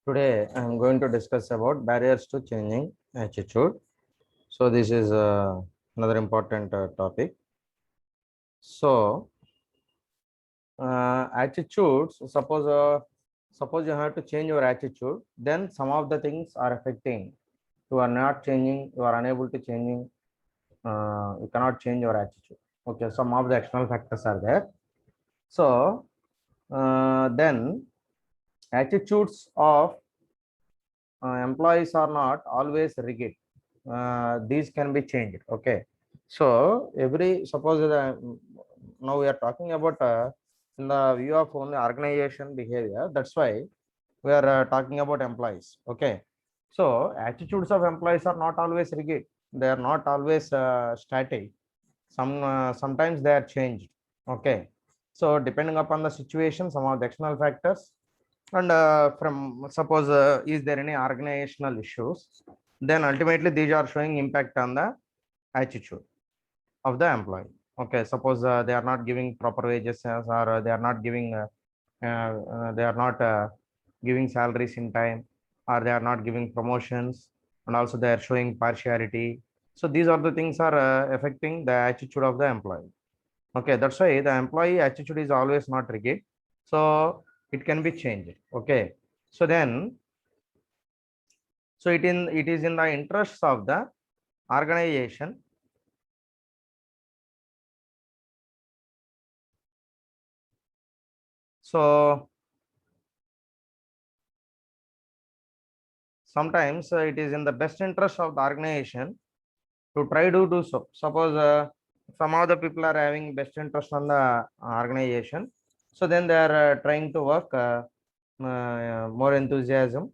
Today, I am going to discuss about barriers to changing attitude. So, this is another important topic. So, attitudes. Suppose you have to change your attitude. Then some of the things are affecting. You are not changing. You are unable to changing. You cannot change your attitude. Okay. Some of the external factors are there. So, then attitudes of employees are not always rigid. These can be changed. Okay. So every suppose now we are talking about in the view of only organization behavior. That's why we are talking about employees. Okay. So attitudes of employees are not always rigid. They are not always static. Sometimes they are changed. Okay. So depending upon the situation, some of the external factors, and from suppose is there any organizational issues, then ultimately these are showing impact on the attitude of the employee. Okay, suppose they are not giving proper wages, or they are not giving they are not giving salaries in time, or they are not giving promotions, and also they are showing partiality. So these are the things are affecting the attitude of the employee. Okay, that's why the employee attitude is always not rigid, so it can be changed. Okay, so then it is in the interests of the organization. So sometimes it is in the best interest of the organization to try to do so. Suppose some of the people are having best interest on the organization, so then they are trying to work more enthusiasm.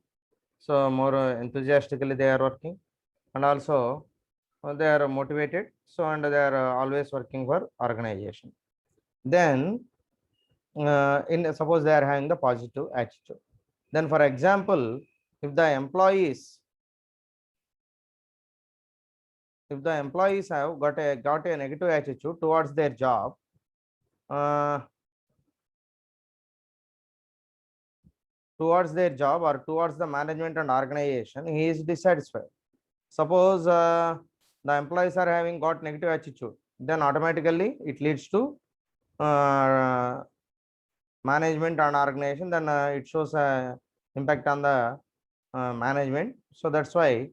So more enthusiastically they are working, and also they are motivated. So and they are always working for organization. Then in suppose they are having the positive attitude. Then for example, if the employees have got a negative attitude towards their job, uh, or towards the management and organization, he is dissatisfied. Suppose the employees are having got negative attitude, then automatically it leads to uh, management and organization. Then it shows impact on the management. So that's why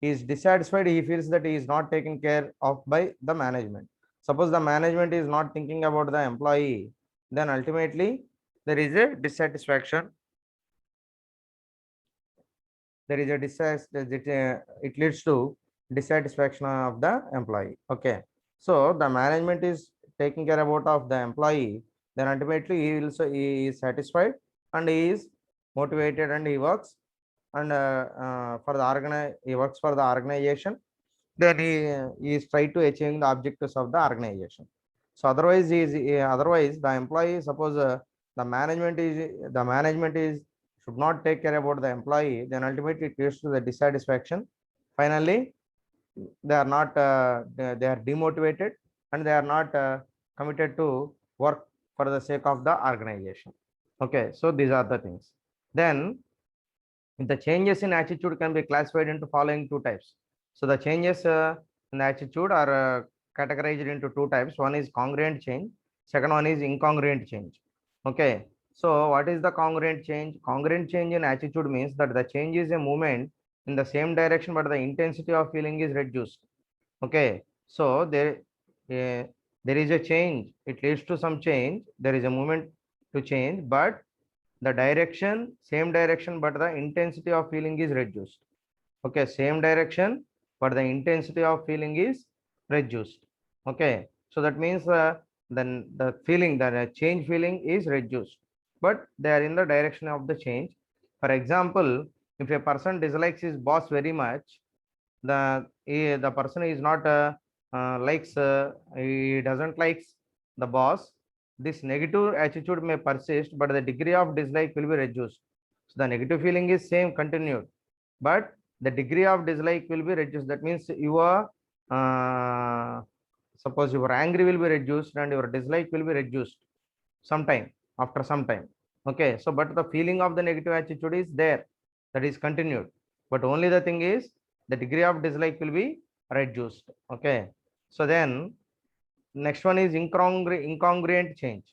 he is dissatisfied. He feels that he is not taken care of by the management. Suppose the management is not thinking about the employee, then ultimately there is a dissatisfaction. There is a it leads to dissatisfaction of the employee. Okay, so the management is taking care about of the employee, then ultimately he is satisfied, and he is motivated, and he works, and he works for the organization. Then he is trying to achieve the objectives of the organization. So otherwise the employee, suppose the management is should not take care about the employee, then ultimately it leads to the dissatisfaction. Finally they are not they are demotivated, and they are not committed to work for the sake of the organization. Okay, so these are the things. Then the changes in attitude can be classified into following two types. So the changes in the attitude are categorized into two types. One is congruent change, second one is incongruent change. Okay, so what is the congruent change? Congruent change in attitude means that the change is a movement in the same direction, but the intensity of feeling is reduced. Okay, so there is a change, it leads to some change, there is a movement to change, but the direction same direction, but the intensity of feeling is reduced. Okay, same direction, but the intensity of feeling is reduced. Okay, so that means then the feeling, the change feeling is reduced, but they are in the direction of the change. For example, if a person dislikes his boss very much, the person is not likes he doesn't likes the boss, this negative attitude may persist, but the degree of dislike will be reduced. So the negative feeling is same continued, but the degree of dislike will be reduced. That means your suppose your angry will be reduced, and your dislike will be reduced sometime, after some time. Okay, so but the feeling of the negative attitude is there. that is continued, but only the thing is the degree of dislike will be reduced. Okay, so then next one is incongruent change.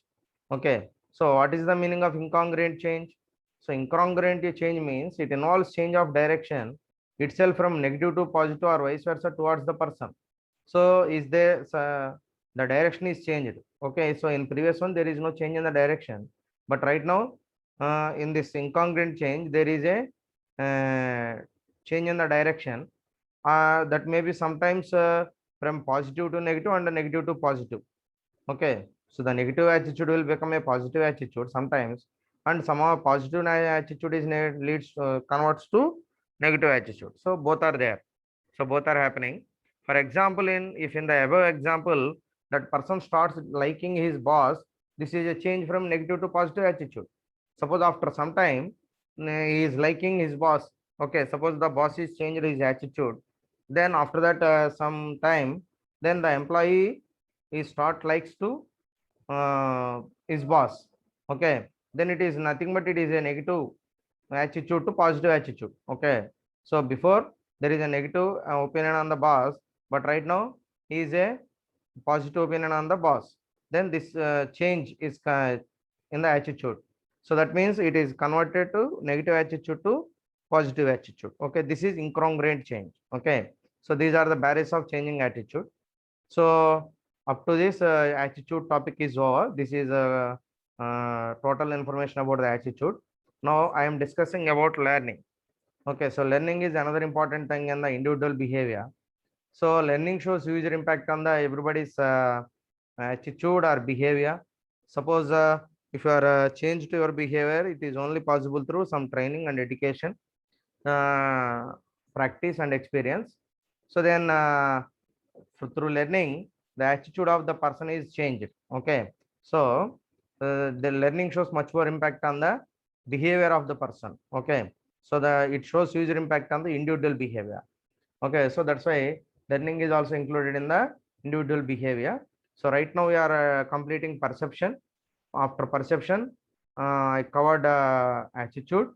Okay, so what is the meaning of incongruent change? So incongruent change means it involves change of direction itself from negative to positive or vice versa towards the person. So is there the direction is changed. Okay, so in previous one there is no change in the direction, but right now in this incongruent change there is a change in the direction, that may be sometimes from positive to negative and negative to positive. Okay, so the negative attitude will become a positive attitude sometimes, and somehow positive attitude is leads converts to negative attitude. So both are there. So both are happening. For example, if in the above example that person starts liking his boss, this is a change from negative to positive attitude. Suppose after some time he is liking his boss. Okay, suppose the boss is changed his attitude. Then after that some time, then the employee he start likes to his boss. Okay, then it is nothing but it is a negative attitude to positive attitude. Okay, so before there is a negative opinion on the boss, but right now he is a positive opinion on the boss. Then this change is in the attitude. So that means it is converted to negative attitude to positive attitude. Okay, this is incongruent change. Okay, so these are the barriers of changing attitude. So up to this attitude topic is over. This is total information about the attitude. Now I am discussing about learning. Okay, so learning is another important thing in the individual behavior. So learning shows huge impact on the everybody's attitude or behavior. Suppose if you are changed your behavior, it is only possible through some training and education, practice and experience. So then through learning, the attitude of the person is changed. Okay, so the learning shows much more impact on the behavior of the person. Okay, so it shows huge impact on the individual behavior. Okay, so that's why learning is also included in the individual behavior. So right now we are completing perception. After perception, I covered attitude.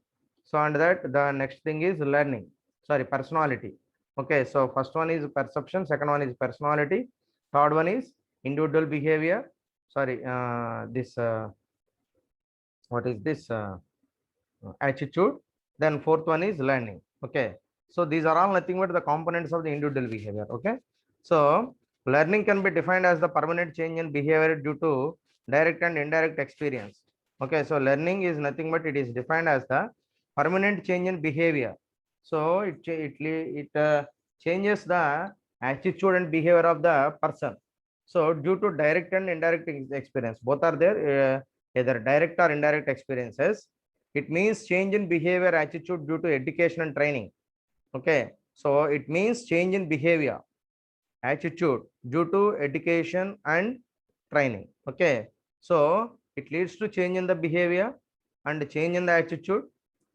So and that the next thing is learning. Sorry, personality. Okay, so first one is perception, second one is personality, third one is individual behavior. Sorry, this what is this attitude? Then fourth one is learning. Okay, so these are all nothing but the components of the individual behavior. Okay, so learning can be defined as the permanent change in behavior due to direct and indirect experience. Okay, so learning is nothing but it is defined as the permanent change in behavior. So it changes the attitude and behavior of the person. So due to direct and indirect experience, both are there, either direct or indirect experiences. It means change in behavior attitude due to education and training. Okay, so it means change in behavior attitude due to education and training. Okay, so it leads to change in the behavior and change in the attitude.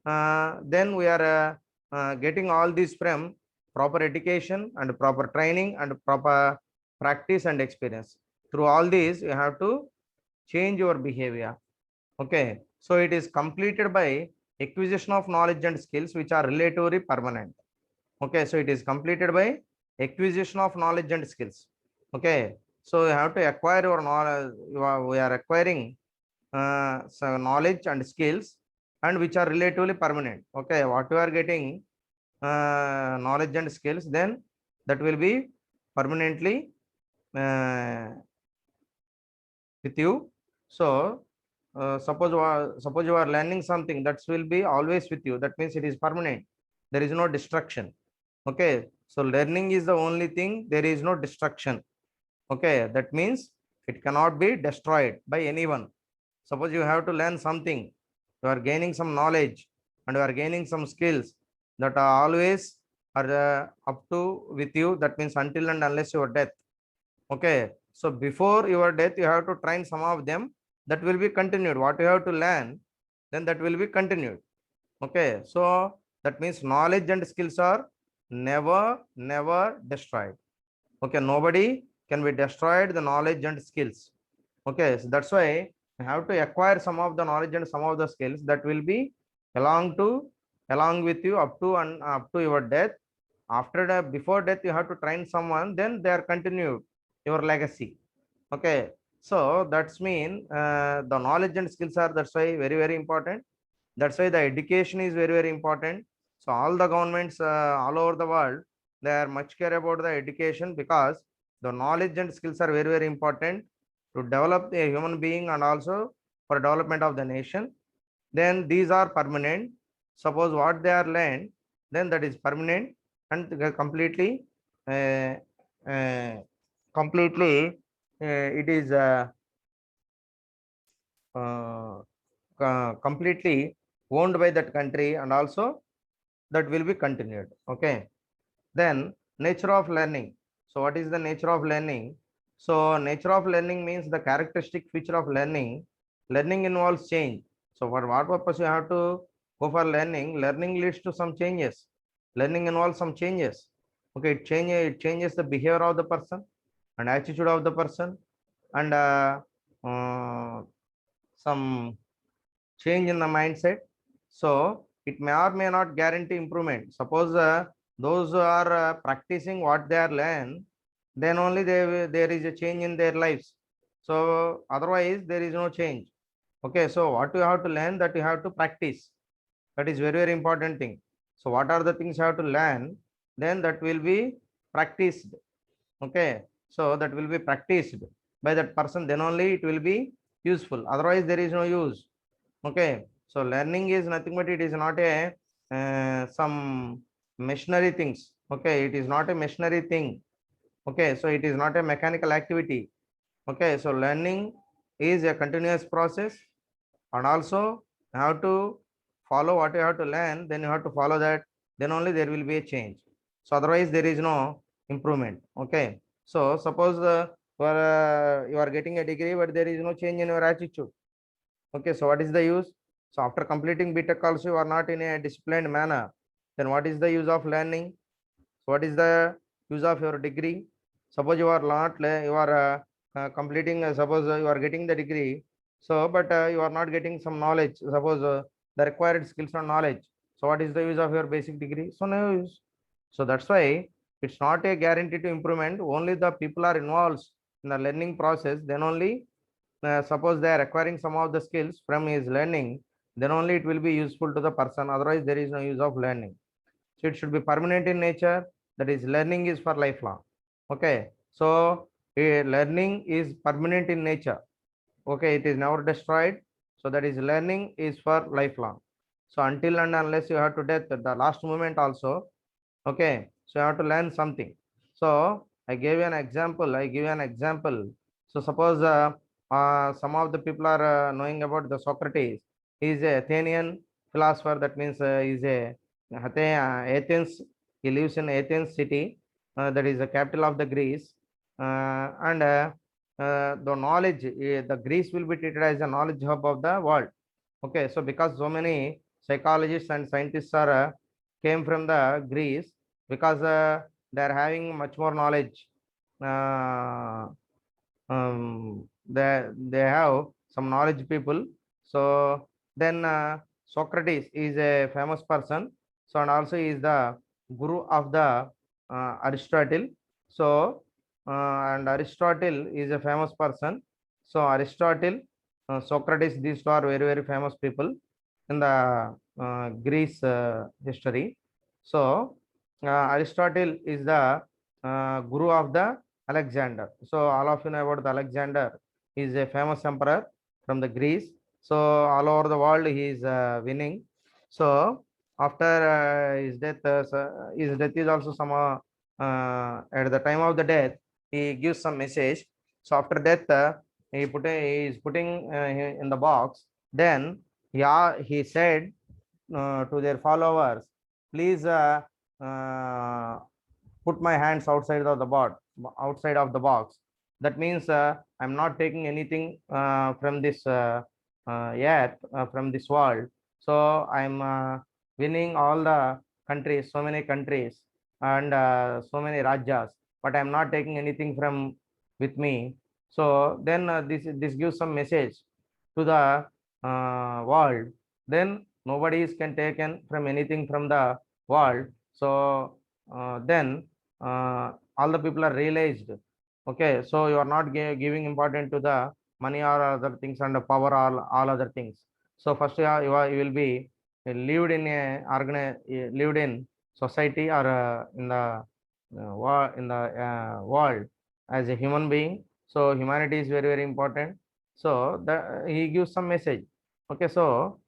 Then we are getting all this from proper education and proper training and proper practice and experience. Through all these, you have to change your behavior. Okay, so it is completed by acquisition of knowledge and skills which are relatively permanent. Okay, so it is completed by acquisition of knowledge and skills. Okay, so you have to acquire your knowledge. We are acquiring so knowledge and skills, and which are relatively permanent. Okay, what you are getting knowledge and skills, then that will be permanently with you. So suppose you are learning something that will be always with you. That means it is permanent. There is no destruction. Okay, so learning is the only thing. There is no destruction. Okay, that means it cannot be destroyed by anyone. Suppose you have to learn something, you are gaining some knowledge and you are gaining some skills that are always are up to with you. That means until and unless your death. Okay, so before your death, you have to train some of them that will be continued. What you have to learn, then that will be continued. Okay, so that means knowledge and skills are never destroyed. Okay, nobody can be destroyed the knowledge and skills. Okay, so that's why you have to acquire some of the knowledge and some of the skills that will be along to along with you up to and up to your death. After the before death, you have to train someone, then they are continued your legacy. Okay, so that's mean the knowledge and skills are, that's why very very important. That's why the education is very very important. So all the governments all over the world, they are much care about the education, because the knowledge and skills are very very important to develop a human being and also for development of the nation. Then these are permanent. Suppose what they are learned, then that is permanent and completely uh, uh, completely it is uh, completely owned by that country, and also that will be continued. Okay, then nature of learning. So what is the nature of learning? So nature of learning means the characteristic feature of learning. Learning involves change. So for what purpose you have to go for learning? Learning leads to some changes. Learning involves some changes. Okay, it changes the behavior of the person and attitude of the person, and uh, some change in the mindset. So it may or may not guarantee improvement. Suppose those who are practicing what they are learn, then only there is a change in their lives. So otherwise there is no change. Okay, so what you have to learn, that you have to practice. That is very very important thing. So what are the things you have to learn? Then that will be practiced. Okay, so that will be practiced by that person. Then only it will be useful. Otherwise there is no use. Okay, so learning is nothing but it is not a some machinery things. Okay, it is not a machinery thing. Okay, so it is not a mechanical activity. Okay, so learning is a continuous process, and also you have to follow what you have to learn, then you have to follow that, then only there will be a change. So otherwise there is no improvement. Okay, so suppose you are getting a degree but there is no change in your attitude. Okay, so what is the use? So after completing BTech also you are not in a disciplined manner, then what is the use of learning? So what is the use of your degree? Suppose you are not you are completing suppose you are getting the degree, so but you are not getting some knowledge, suppose the required skills and knowledge. So what is the use of your basic degree? So no use. So that's why it's not a guarantee to improvement. Only the people are involved in the learning process, then only suppose they are acquiring some of the skills from his learning, then only it will be useful to the person. Otherwise there is no use of learning. So it should be permanent in nature. That is, learning is for lifelong. Okay, so learning is permanent in nature. Okay, it is never destroyed. So that is, learning is for lifelong. So until and unless you have to death, the last moment also. Okay, so you have to learn something. So I gave you an example. I give you an example. So suppose some of the people are knowing about the Socrates. He is a Athenian philosopher. That means he is a Athens. He lives in Athens city. That is the capital of the Greece. And the knowledge, the Greece will be treated as a knowledge hub of the world. Okay, so because so many psychologists and scientists are came from the Greece, because they are having much more knowledge. They have some knowledge people. So then Socrates is a famous person. So and also he is the guru of the Aristotle. So and Aristotle is a famous person. So Aristotle, Socrates, these two are very very famous people in the Greece history. So Aristotle is the guru of the Alexander. So all of you know about the Alexander. He is a famous emperor from the Greece. So all over the world he is winning. So after his death is also some at the time of the death he gives some message. So after death he is putting in the box. Then yeah, he said to their followers, please uh, put my hands outside of the box. Outside of the box. That means I'm not taking anything from this earth, from this world. So I'm winning all the countries, so many countries, and so many rajas, but I'm not taking anything from with me. So then this gives some message to the world. Then nobody is can taken from anything from the world. So then all the people are realized. Okay, so you are not giving important to the money or other things and the power or all other things. So first you will be lived in a lived in society or in the in the world as a human being. So humanity is very very important. So he gives some message. Okay, so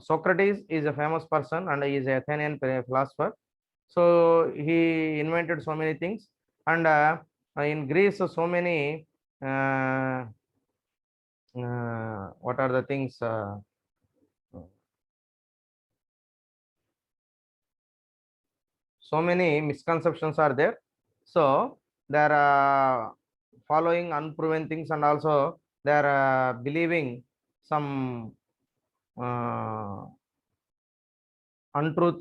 Socrates is a famous person and he is a Athenian philosopher. So he invented so many things, and in Greece, so many what are the things? So many misconceptions are there. So they are following unproven things, and also they are believing some uh, untruth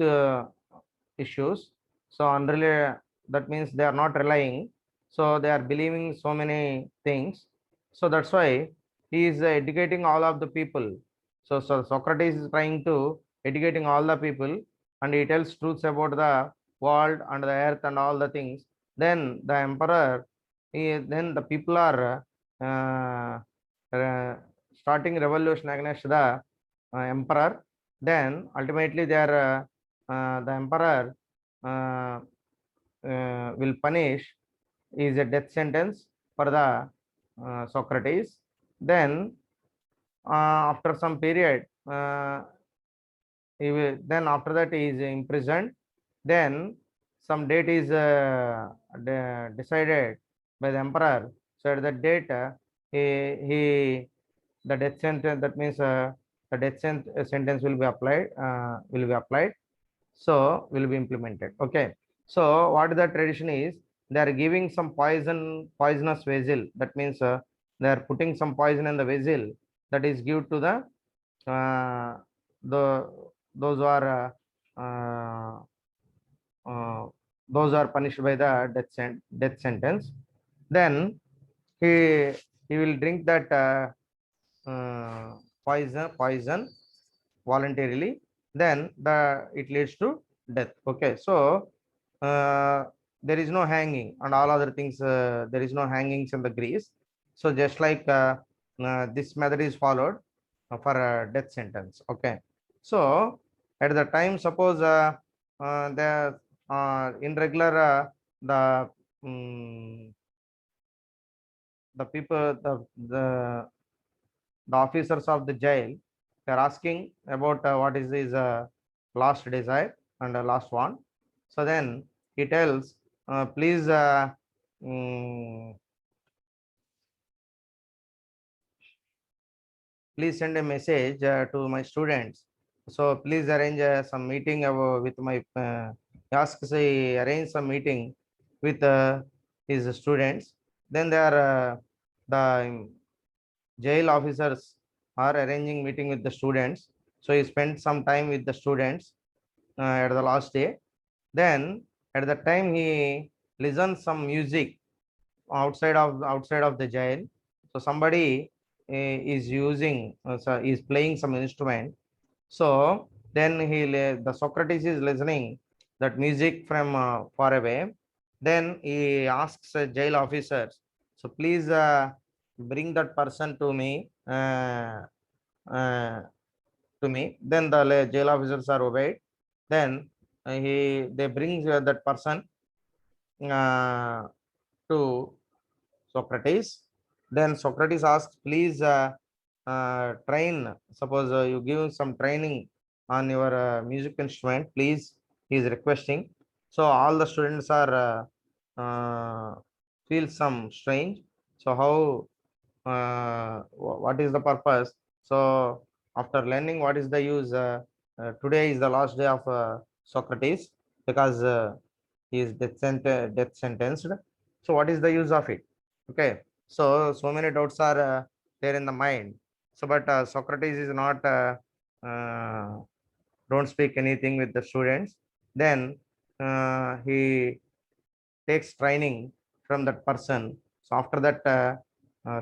issues. So unrelated, that means they are not relying. So they are believing so many things. So that's why he is educating all of the people. So Socrates is trying to educating all the people, and he tells truths about the world and the earth and all the things. Then the emperor, then the people are starting revolution against the emperor. Then ultimately they are the emperor uh, will punish is a death sentence for the Socrates. Then after some period, then after that he is imprisoned. Then some date is decided by the emperor. So at that date, he the death sentence, that means the sentence will be applied, so will be implemented. Okay, so what the tradition is, they are giving some poisonous vessel, that means they are putting some poison in the vessel, that is give to the uh, the those who are uh, those are punished by the death sentence. Then he he will drink that poison voluntarily. Then it leads to death. Okay, so uh, there is no hanging and all other things. There is no hangings in the Greece. So just like this method is followed for a death sentence. Okay, so at the time, suppose the in regular the um, the people the officers of the jail, they are asking about what is his last desire and last one. So then he tells, please mm, please send a message to my students. So please arrange some meeting with my asks arrange some meeting with his students. Then they are the jail officers are arranging meeting with the students. So he spent some time with the students at the last day. Then at the time he listens some music outside of the jail. So somebody is using so is playing some instrument. So then the Socrates is listening that music from far away. Then he asks jail officers, so please bring that person to me. Then the jail officers are obeyed. Then they bring that person uh, to Socrates. Then Socrates asks, please train. Suppose you give some training on your music instrument, please. He is requesting. So all the students are feel some strange. So how? What is the purpose? So after learning what is the use, today is the last day of Socrates, because he is death sentenced. So what is the use of it? Okay, so many doubts are there in the mind. So but Socrates is not uh, don't speak anything with the students. Then he takes training from that person. So after that,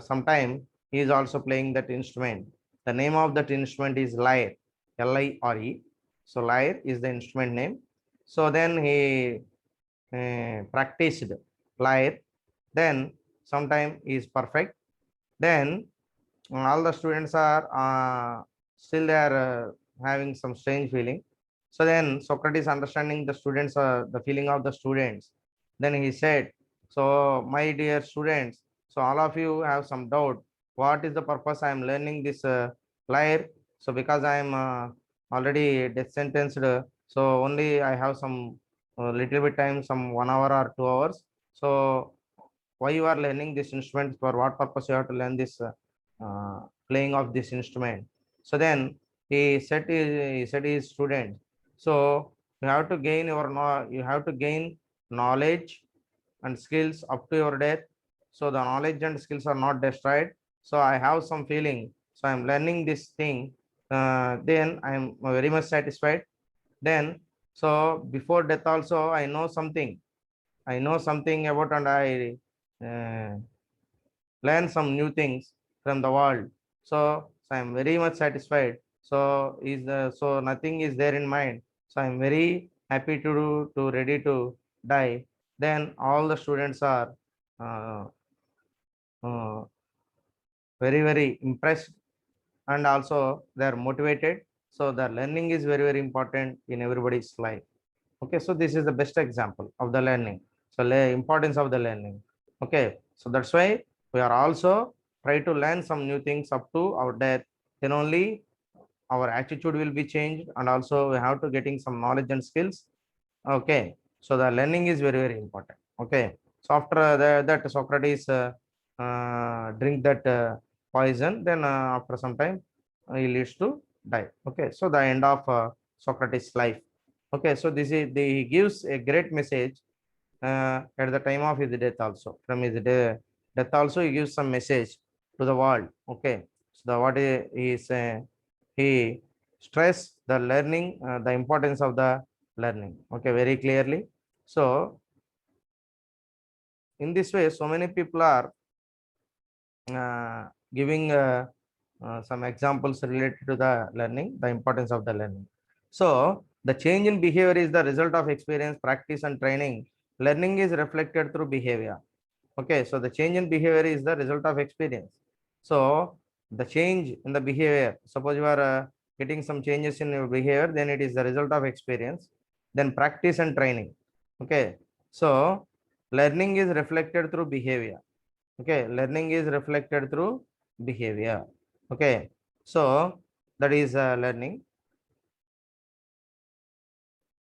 sometime he is also playing that instrument. The name of that instrument is lyre. Lyre. So lyre is the instrument name. So then he practiced lyre. Then sometime he is perfect. Then all the students are still they are having some strange feeling. So then Socrates, understanding the students, the feeling of the students, then he said, so my dear students, so all of you have some doubt, what is the purpose I am learning this lyre? So because I am already death sentenced, so only I have some little bit time, some 1 hour or 2 hours. So why you are learning this instrument, for what purpose you have to learn this playing of this instrument? So then he said his student, so you have to gain your you have to gain knowledge and skills up to your death. So the knowledge and skills are not destroyed. So I have some feeling, so I'm learning this thing, then I'm very much satisfied. Then so before death also I know something about, and I uh, learn some new things from the world. So I'm very much satisfied. So nothing is there in mind. So I'm very happy to do, to ready to die. Then all the students are uh, uh, very impressed, and also they are motivated. So the learning is very important in everybody's life. Okay, so this is the best example of the learning. So importance of the learning. Okay, so that's why we are also try to learn some new things up to our death. Then only our attitude will be changed, and also we have to getting some knowledge and skills. Okay, so the learning is very important. Okay, so after that Socrates drink that poison, then after some time he leads to die. Okay, so the end of Socrates life. Okay, so this is he gives a great message at the time of his death also. From his death also he gives some message to the world. Okay, so the what he is he stress the learning, the importance of the learning. Okay, very clearly. So in this way, so many people are giving some examples related to the learning, the importance of the learning. So the change in behavior is the result of experience, practice, and training. Learning is reflected through behavior. Okay, so the change in behavior is the result of experience. So the change in the behavior, suppose you are getting some changes in your behavior, then it is the result of experience, then practice and training. Okay, so learning is reflected through behavior. Okay, learning is reflected through behavior. Okay, so that is learning.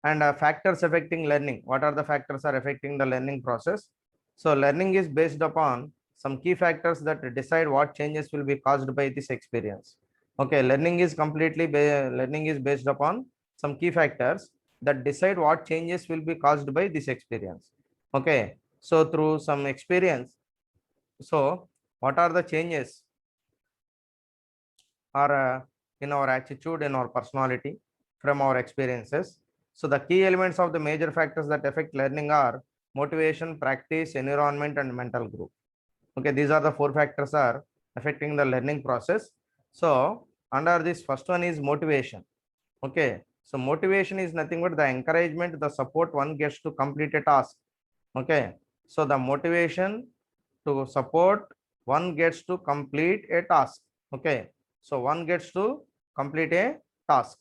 And factors affecting learning, what are the factors are affecting the learning process? So learning is based upon some key factors that decide what changes will be caused by this experience. Okay, learning is based upon some key factors that decide what changes will be caused by this experience. Okay, so through some experience, so what are the changes are in our attitude, in our personality from our experiences? So the key elements of the major factors that affect learning are motivation, practice, environment, and mental group. Okay, these are the four factors are affecting the learning process. So under this, first one is motivation. Okay, so motivation is nothing but the encouragement, the support one gets to complete a task. Okay, so the motivation to support one gets to complete a task. Okay, so one gets to complete a task.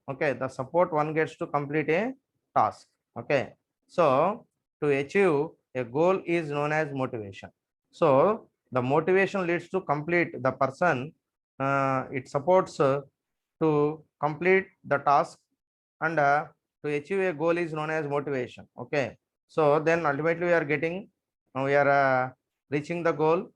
Okay, the support one gets to complete a task. Okay, so to achieve a goal is known as motivation. So the motivation leads to complete the person, it supports to complete the task, and to achieve a goal is known as motivation. Okay, so then ultimately we are getting we are reaching the goal,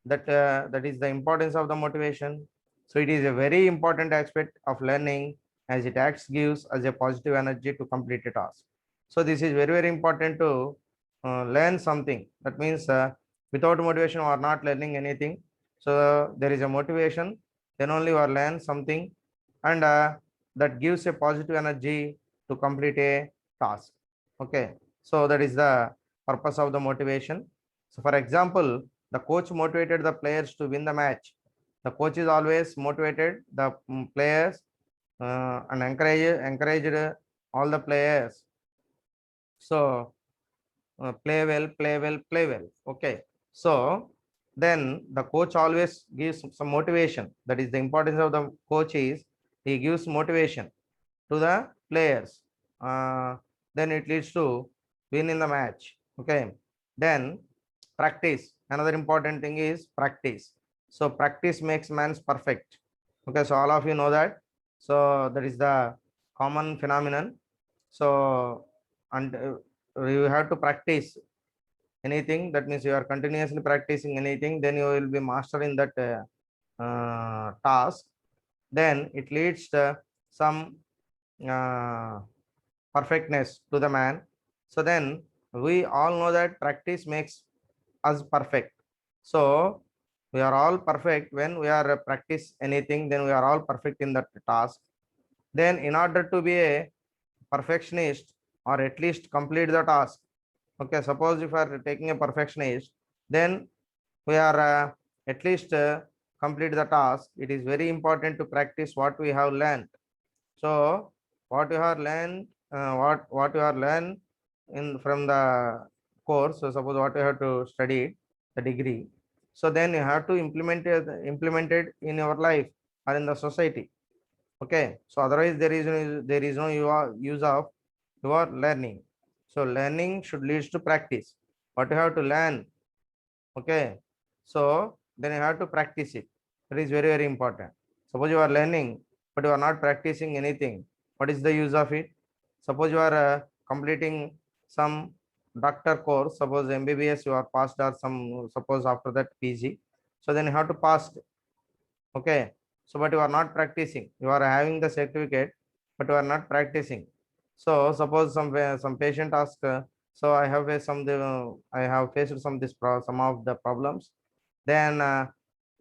that is the importance of the motivation. So it is a very important aspect of learning, as it acts gives us a positive energy to complete a task. So this is very important to learn something. That means without motivation we are not learning anything. So there is a motivation, then only we are learn something, and that gives a positive energy to complete a task. Okay, so that is the purpose of the motivation. So for example, the coach motivated the players to win the match. The coach is always motivated the players and encouraged all the players. So play well, play well, play well. Okay. So then the coach always gives some motivation. That is the importance of the coach is he gives motivation to the players. Uh, then it leads to win in the match. Okay. Then practice. Another important thing is practice. So practice makes man's perfect. Okay. So all of you know that. So that is the common phenomenon. So and you have to practice anything. That means you are continuously practicing anything. Then you will be master in that task. Then it leads to some uh, perfectness to the man. So then we all know that practice makes us perfect. So we are all perfect when we are practice anything, then we are all perfect in that task. Then in order to be a perfectionist or at least complete the task, okay, suppose if we are taking a perfectionist, then we are at least complete the task. It is very important to practice what we have learned. So what you have learned, what you are learned in from the course. So suppose what you have to study the degree. So then you have to implement it in your life or in the society. Okay. So otherwise there is no use of your learning. So learning should lead to practice. What you have to learn. Okay. So then you have to practice it. That is very, very important. Suppose you are learning, but you are not practicing anything. What is the use of it? Suppose you are completing some doctor course, suppose MBBS you are passed or some, suppose after that PG. So then you have to pass. Okay. So, but you are not practicing. You are having the certificate, but you are not practicing. So, suppose some patient ask, so I have faced I have faced some of the problems. Then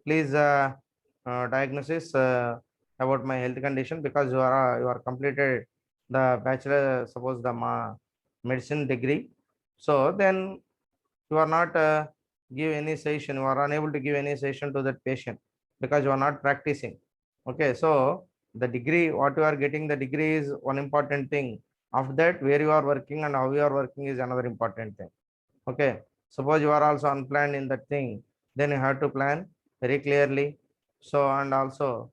please diagnosis about my health condition, because you are completed the bachelor, suppose the medicine degree. So then you are not give any session. You are unable to give any session to that patient because you are not practicing. Okay, so the degree, what you are getting, the degree is one important thing. After that, where you are working and how you are working is another important thing. Okay, suppose you are also unplanned in that thing, then you have to plan very clearly. So and also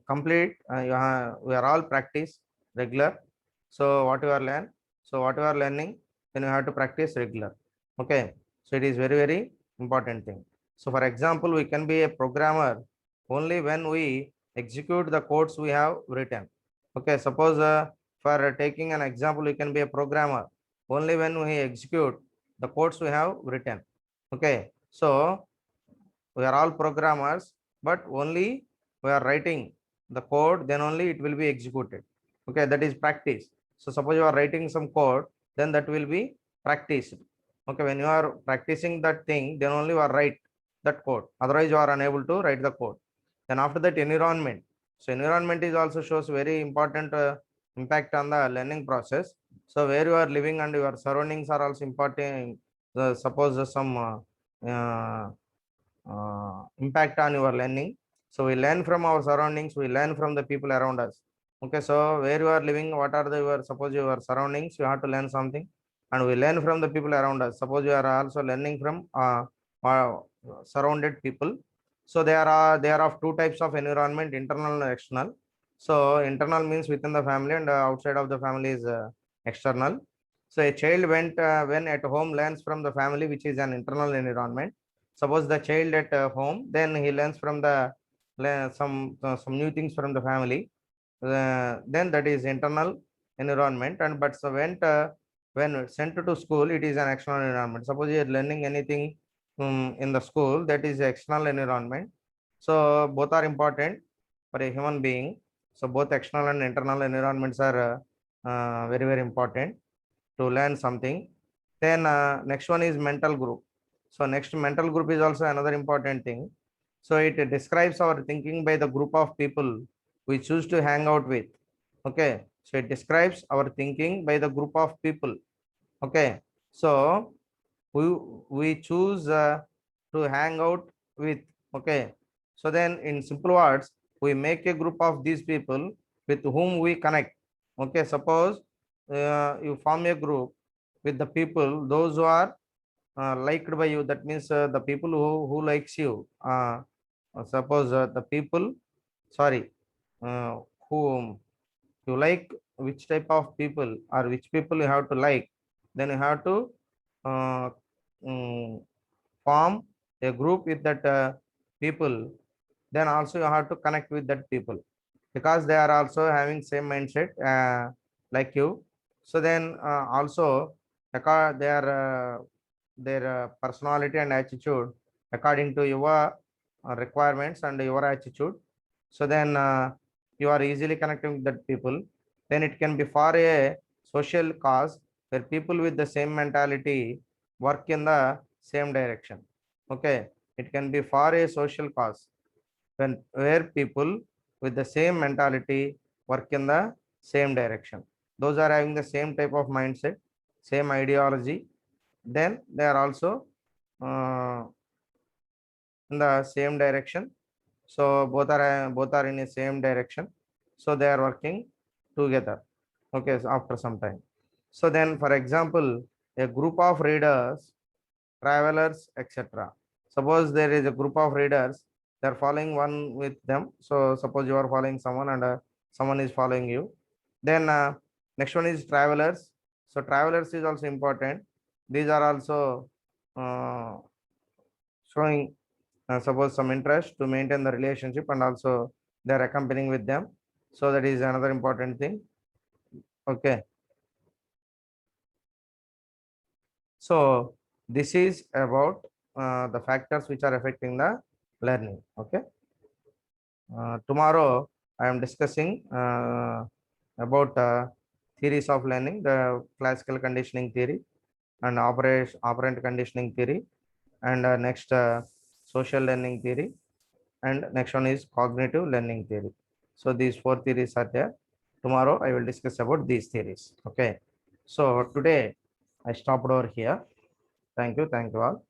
complete. We are all practice regular. So what you are learn, so what you are learning, then you have to practice regular. Okay, so it is very, very important thing. So for example, we can be a programmer only when we execute the codes we have written. Okay, suppose for taking an example, we can be a programmer only when we execute the codes we have written. Okay, so we are all programmers, but only we are writing the code, then only it will be executed. Okay, that is practice. So suppose you are writing some code, then that will be practiced. Okay, when you are practicing that thing, then only you are write that code. Otherwise, you are unable to write the code. Then after that, environment. So environment is also shows very important impact on the learning process. So where you are living and your surroundings are also important. Suppose some impact on your learning. So we learn from our surroundings, we learn from the people around us. Okay, so where you are living, what are the your, suppose your surroundings, you have to learn something, and we learn from the people around us. Suppose you are also learning from surrounded people. So there are of two types of environment, internal and external. So internal means within the family, and outside of the family is external. So a child when at home learns from the family, which is an internal environment. Suppose the child at home, then he learns from the some new things from the family. Then that is internal environment. And but so when sent to school, it is an external environment. Suppose you are learning anything in the school, that is external environment. So both are important for a human being. So both external and internal environments are very, very important to learn something. Then next one is mental group. So next, mental group is also another important thing. So it describes our thinking by the group of people we choose to hang out with. Okay, so it describes our thinking by the group of people. Okay, so we we choose to hang out with. Okay, So then in simple words, we make a group of these people with whom we connect. Okay, suppose you form a group with the people, those who are liked by you. That means the people who likes you. Suppose the people, sorry, uh, who you like, which type of people or which people you have to like, then you have to uh, mm, form a group with that people. Then also you have to connect with that people because they are also having same mindset like you. So then also their personality and attitude according to your requirements and your attitude. So then you are easily connecting with that people. Then it can be for a social cause where people with the same mentality work in the same direction. Okay, it can be for a social cause when where people with the same mentality work in the same direction. Those are having the same type of mindset, same ideology. Then they are also uh, in the same direction. So both are in the same direction. So they are working together. Okay, so after some time. So then, for example, a group of readers, travelers, etc. Suppose there is a group of readers, they are following one with them. So suppose you are following someone and someone is following you. Then next one is travelers. So travelers is also important. These are also uh, showing suppose some interest to maintain the relationship, and also they are accompanying with them. So that is another important thing. Okay. So this is about the factors which are affecting the learning. Okay. Tomorrow I am discussing about theories of learning, the classical conditioning theory and operant conditioning theory, and next social learning theory, and next one is cognitive learning theory. So these four theories are there. Tomorrow I will discuss about these theories. Okay. So today I stopped over here. Thank you. Thank you all.